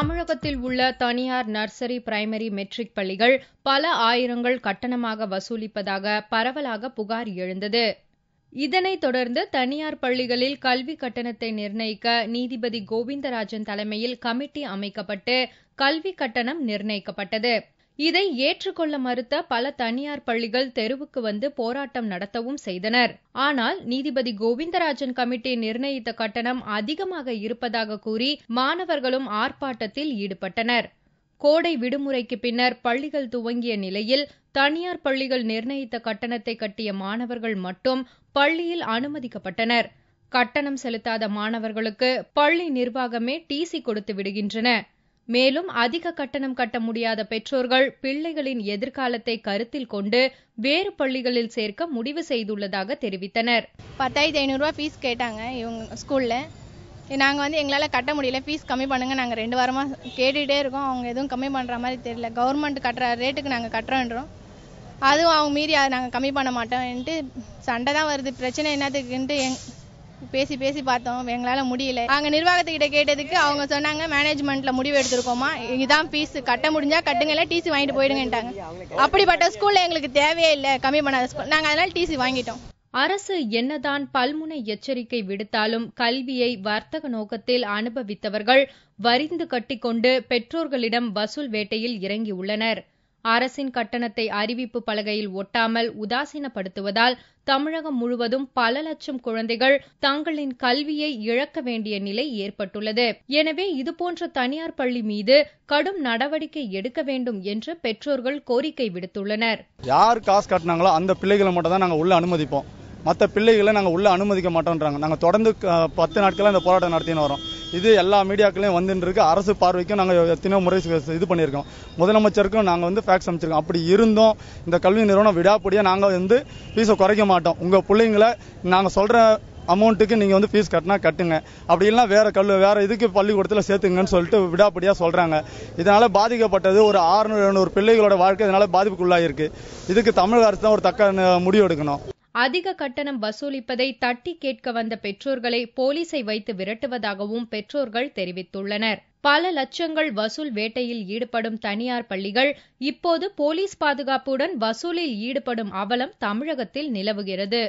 தமிழகத்தில் உள்ள தனியார் நர்சரி, பிரைமரி, மெட்ரிக் பள்ளிகள் பல ஆயிரங்கள் கட்டணமாக வசூலிப்பதாக பரவலாக புகார் எழுந்தது. இதனைத் தொடர்ந்து தனியார் பள்ளிகளில் கல்வி கட்டணத்தை நிர்ணயிக்க நீதிபதி கோவிந்தராஜன் தலைமையில் கமிட்டி அமைக்கப்பட்டு கல்வி கட்டணம் நிர்ணயிக்கப்பட்டது. இதை ஏற்றுக்கொள்ள மறுத்த பல தனியார் பள்ளிகள் தெருவுக்கு வந்து போராட்டம் நடத்தவும் செய்தனர். ஆனால் நீதிபதி கோவிந்தராஜன் கமிட்டி நிர்ணயித்த கட்டணம் அதிகமாக இருப்பதாக கூறி மாணவர்களும் ஆர்ப்பாட்டத்தில் ஈடுபட்டனர். கோடை விடுமுறைக்கு பின்னர் பள்ளிகள் துவங்கிய நிலையில் தனியார் பள்ளிகள் நிர்ணயித்த கட்டணத்தை கட்டிய மாணவர்கள் மட்டும் பள்ளியில் அனுமதிக்கப்பட்டனர். கட்டணம் செலுத்தாத மாணவர்களுக்கு பள்ளி நிர்வாகமே டிசி கொடுத்து விடுகின்றன. மேலும் அதிக கட்டணம் கட்ட முடியாத பெற்றோர்கள் பிள்ளைகளின் எதிர்காலத்தை கருத்தில் கொண்டு வேறு பள்ளிகளில் சேர்க்க முடிவு செய்துள்ளதாக தெரிவித்தனர். 10,500 ஃபீஸ் கேட்டாங்க இவங்க ஸ்கூல்ல. நாங்கள் எங்களால் கட்ட முடியல, ஃபீஸ் கம்மி பண்ணுங்க. நாங்கள் 2 வாரமாக கேட்டுகிட்டே இருக்கோம். அவங்க எதுவும் கம்மி பண்ணுற மாதிரி தெரியல. கவர்மெண்ட் கட்டுற ரேட்டுக்கு நாங்கள் கட்டுறோன்றோம். அதுவும் அவங்க மீறி அதை நாங்கள் கம்மி பண்ண மாட்டோம்ட்டு சண்டை தான் வருது. பிரச்சனை என்னத்துக்குன்ட்டு பேசி பேசி பார்த்தோம், எங்களால் முடியல. நாங்கள் நிர்வாகத்துக்கிட்ட கேட்டதுக்கு அவங்க சொன்னாங்க, மேனேஜ்மெண்ட்ல முடிவு எடுத்திருக்கோமா, இதுதான் ஃபீஸ், கட்ட முடிஞ்சா கட்டுங்க, இல்லை டிசி வாங்கிட்டு போயிடுங்கன்ட்டாங்க. அப்படிப்பட்ட ஸ்கூல்ல எங்களுக்கு தேவையே இல்லை, கம்மி பண்ணாத ஸ்கூல். நாங்கள் அதனால டிசி வாங்கிட்டோம். அரசு என்னதான் பல்முனை எச்சரிக்கை விடுத்தாலும் கல்வியை வர்த்தக நோக்கத்தில் அனுபவித்தவர்கள் வரிந்து கட்டிக்கொண்டு பெற்றோர்களிடம் வசூல் வேட்டையில் இறங்கியுள்ளனர். அரசின் கட்டணத்தை அறிவிப்பு பலகையில் ஒட்டாமல் உதாசீனப்படுத்துவதால் தமிழகம் முழுவதும் பல லட்சம் குழந்தைகள் தங்களின் கல்வியை இழக்க வேண்டிய நிலை ஏற்பட்டுள்ளது. எனவே இதுபோன்ற தனியார் பள்ளி மீது கடும் நடவடிக்கை எடுக்க வேண்டும் என்று பெற்றோர்கள் கோரிக்கை விடுத்துள்ளனர். யார் காசு கட்டினாங்களோ அந்த பிள்ளைகளை மட்டும் தான் நாங்கள் உள்ள அனுமதிப்போம். மற்ற பிள்ளைகளை நாங்கள் உள்ள அனுமதிக்க மாட்டோம்ன்றாங்க. நாங்கள் தொடர்ந்து 10 நாட்களாக இந்த போராட்டம் நடத்தின்னு வரோம். இது எல்லா மீடியாக்களையும் வந்துட்டு இருக்கு. அரசு பார்வைக்கும் நாங்கள் எத்தனையோ முறை இது பண்ணியிருக்கோம். முதலமைச்சருக்கும் நாங்கள் ஃபேக்ஸ் அமைச்சிருக்கோம். அப்படி இருந்தும் இந்த கல்வி நிறுவனம் விடாப்படியாக நாங்கள் ஃபீஸை குறைக்க மாட்டோம். உங்கள் பிள்ளைங்களை நாங்கள் சொல்கிற அமௌண்ட்டுக்கு நீங்கள் ஃபீஸ் கட்டினா கட்டுங்க, அப்படி இல்லைனா வேற இதுக்கு பள்ளிக்கூடத்தில் சேர்த்துங்கன்னு சொல்லிட்டு விடாப்படியாக சொல்கிறாங்க. இதனால் பாதிக்கப்பட்டது ஒரு 600-700 பிள்ளைகளோட வாழ்க்கை இதனால் பாதிப்புக்குள்ளாயிருக்கு. இதுக்கு தமிழக அரசு தான் ஒரு தக்க முடிவு எடுக்கணும். அதிக கட்டணம் வசூலிப்பதை தட்டி கேட்க வந்த பெற்றோர்களை போலீசை வைத்து விரட்டுவதாகவும் பெற்றோர்கள் தெரிவித்துள்ளனர். பல லட்சங்கள் வசூல் வேட்டையில் ஈடுபடும் தனியார் பள்ளிகள் இப்போது போலீஸ் பாதுகாப்புடன் வசூலில் ஈடுபடும் அவலம் தமிழகத்தில் நிலவுகிறது.